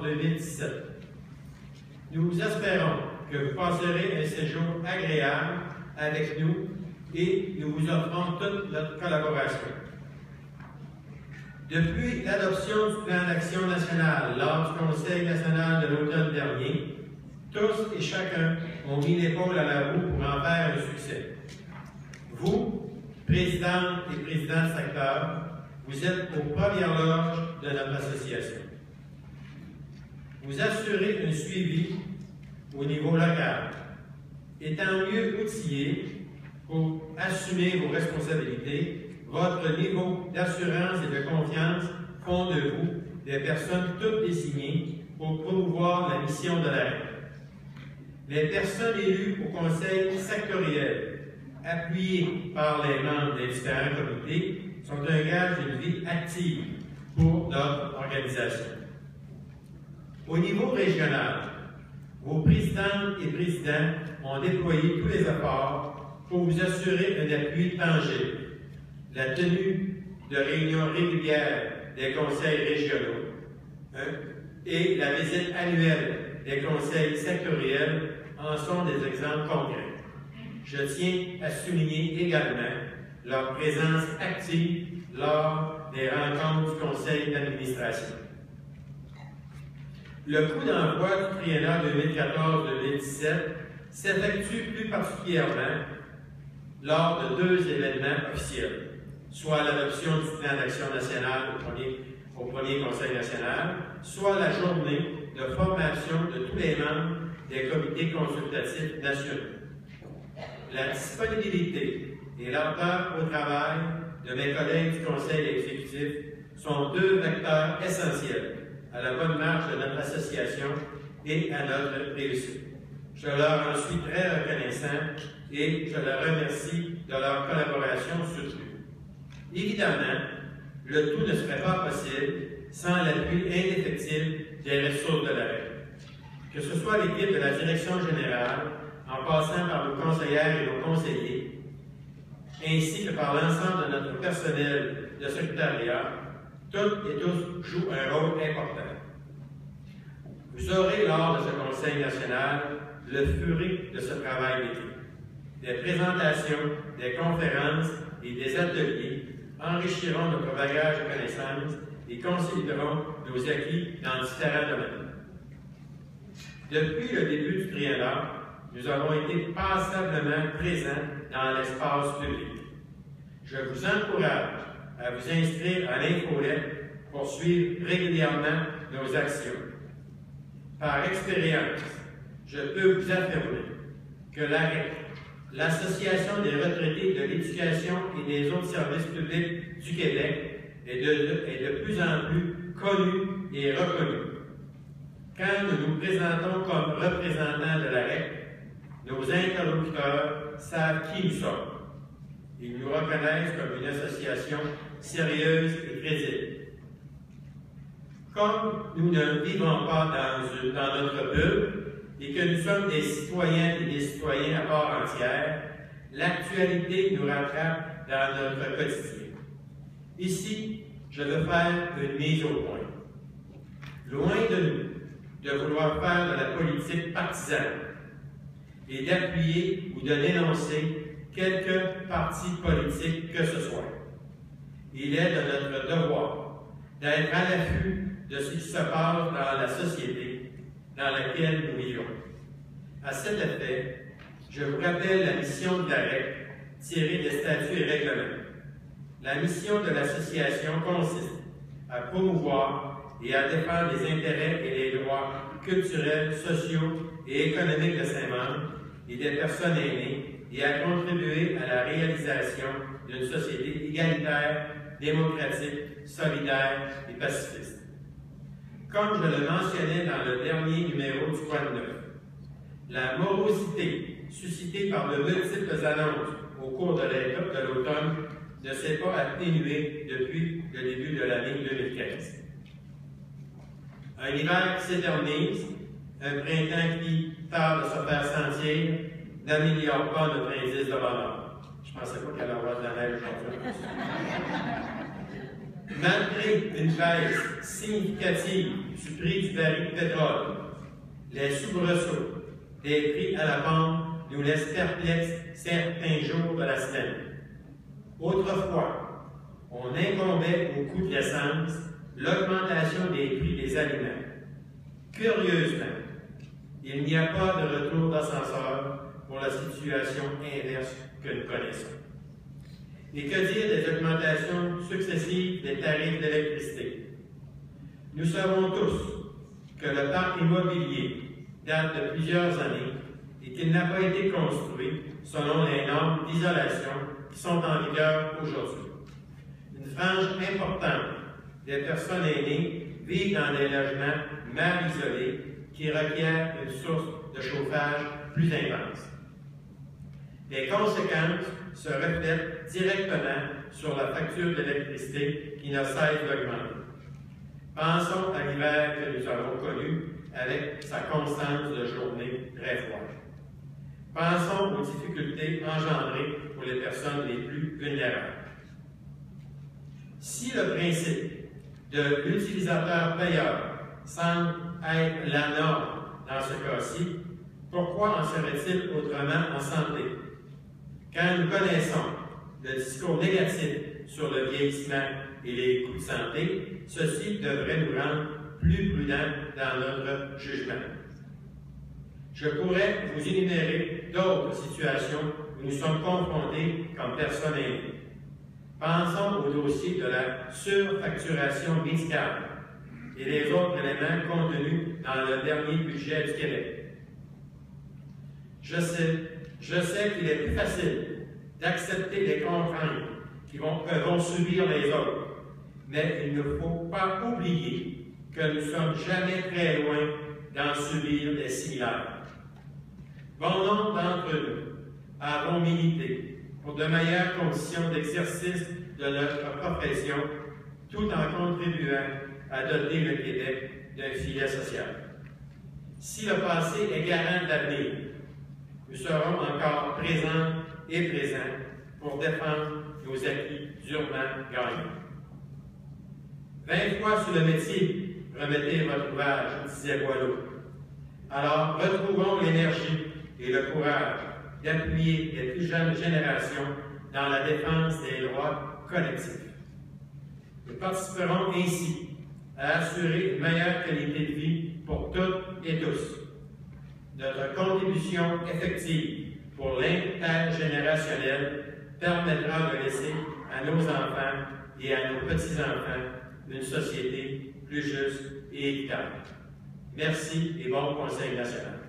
2017. Nous espérons que vous passerez un séjour agréable avec nous et nous vous offrons toute notre collaboration. Depuis l'adoption du plan d'action national lors du Conseil national de l'automne dernier, tous et chacun ont mis l'épaule à la roue pour en faire un succès. Vous, présidentes et présidents de secteur, vous êtes aux premières loges de notre association. Vous assurez un suivi au niveau local, étant mieux outillés pour assumer vos responsabilités. Votre niveau d'assurance et de confiance font de vous des personnes toutes désignées pour promouvoir la mission de l'AREC. Les personnes élues au conseil sectoriel, appuyées par les membres des différents comités, sont un gage d'une vie active pour notre organisation. Au niveau régional, vos présidentes et présidents ont déployé tous les efforts pour vous assurer un appui tangible. La tenue de réunions régulières des conseils régionaux et la visite annuelle des conseils sectoriels en sont des exemples concrets. Je tiens à souligner également leur présence active lors des rencontres du conseil d'administration. Le coup d'envoi du triennat 2014-2017 s'effectue plus particulièrement lors de deux événements officiels, soit l'adoption du plan d'action national au premier Conseil national, soit la journée de formation de tous les membres des comités consultatifs nationaux. La disponibilité et l'ardeur au travail de mes collègues du Conseil exécutif sont deux vecteurs essentiels à la bonne marche de notre association et à notre réussite. Je leur en suis très reconnaissant et je leur remercie de leur collaboration soutenue. Évidemment, le tout ne serait pas possible sans l'appui indéfectible des ressources de l'AREC. Que ce soit l'équipe de la direction générale, en passant par nos conseillères et nos conseillers, ainsi que par l'ensemble de notre personnel de secrétariat, toutes et tous jouent un rôle important. Vous aurez, lors de ce Conseil national, le fruit de ce travail d'équipe. Des présentations, des conférences et des ateliers enrichiront notre bagage de connaissances et consolideront nos acquis dans différents domaines. Depuis le début du triennat, nous avons été passablement présents dans l'espace public. Je vous encourage à vous inscrire à l'infolette pour suivre régulièrement nos actions. Par expérience, je peux vous affirmer que l'AREC, l'Association des retraités de l'éducation et des autres services publics du Québec, est de plus en plus connue et reconnue. Quand nous nous présentons comme représentants de l'AREC, nos interlocuteurs savent qui nous sommes. Ils nous reconnaissent comme une association sérieuse et crédible. Comme nous ne vivons pas dans notre bulle et que nous sommes des citoyens et des citoyens à part entière, l'actualité nous rattrape dans notre quotidien. Ici, je veux faire une mise au point. Loin de nous de vouloir faire de la politique partisane et d'appuyer ou de dénoncer quelque parti politique que ce soit. Il est de notre devoir d'être à l'affût de ce qui se passe dans la société dans laquelle nous vivons. À cet effet, je vous rappelle la mission de l'AREC tirée des statuts et règlements. La mission de l'association consiste à promouvoir et à défendre les intérêts et les droits culturels, sociaux et économiques de ses membres et des personnes aînées et à contribuer à la réalisation d'une société égalitaire, démocratique, solidaire et pacifiste. Comme je le mentionnais dans le dernier numéro du Quoi de neuf, la morosité suscitée par de multiples annonces au cours de l'automne ne s'est pas atténuée depuis le début de l'année 2015. Un hiver qui s'éternise, un printemps qui tarde à se faire sentir, n'améliore pas notre indice de bonheur. Je ne pensais pas qu'il allait y avoir de la neige aujourd'hui. Malgré une baisse significative du prix du baril de pétrole, les soubresauts des prix à la pompe nous laissent perplexes certains jours de la semaine. Autrefois, on incombait au coût de l'essence l'augmentation des prix des aliments. Curieusement, il n'y a pas de retour d'ascenseur pour la situation inverse que nous connaissons. Et que dire des augmentations successives des tarifs d'électricité? Nous savons tous que le parc immobilier date de plusieurs années et qu'il n'a pas été construit selon les normes d'isolation qui sont en vigueur aujourd'hui. Une frange importante des personnes aînées vivent dans des logements mal isolés qui requièrent une source de chauffage plus intense. Les conséquences se reflètent directement sur la facture d'électricité qui ne cesse d'augmenter. Pensons à l'hiver que nous avons connu avec sa constance de journées très froides. Pensons aux difficultés engendrées pour les personnes les plus vulnérables. Si le principe de l'utilisateur-payeur semble être la norme dans ce cas-ci, pourquoi en serait-il autrement en santé? Quand nous connaissons le discours négatif sur le vieillissement et les coûts de santé, ceci devrait nous rendre plus prudents dans notre jugement. Je pourrais vous énumérer d'autres situations où nous sommes confrontés comme personnes aînées. Pensons au dossier de la surfacturation médicale et les autres éléments contenus dans le dernier budget du Québec. Je sais qu'il est plus facile d'accepter les contraintes que vont subir les autres, mais il ne faut pas oublier que nous ne sommes jamais très loin d'en subir des similaires. Bon nombre d'entre nous avons milité pour de meilleures conditions d'exercice de notre profession, tout en contribuant à doter le Québec d'un filet social. Si le passé est garant de l'avenir, nous serons encore présents et présents pour défendre nos acquis durement gagnés. 20 fois sur le métier, remettez votre ouvrage, disait Boileau. Alors, retrouvons l'énergie et le courage d'appuyer les plus jeunes générations dans la défense des droits collectifs. Nous participerons ainsi à assurer une meilleure qualité de vie pour toutes et tous. Notre contribution effective pour l'intergénérationnel permettra de laisser à nos enfants et à nos petits-enfants une société plus juste et équitable. Merci et bon Conseil national.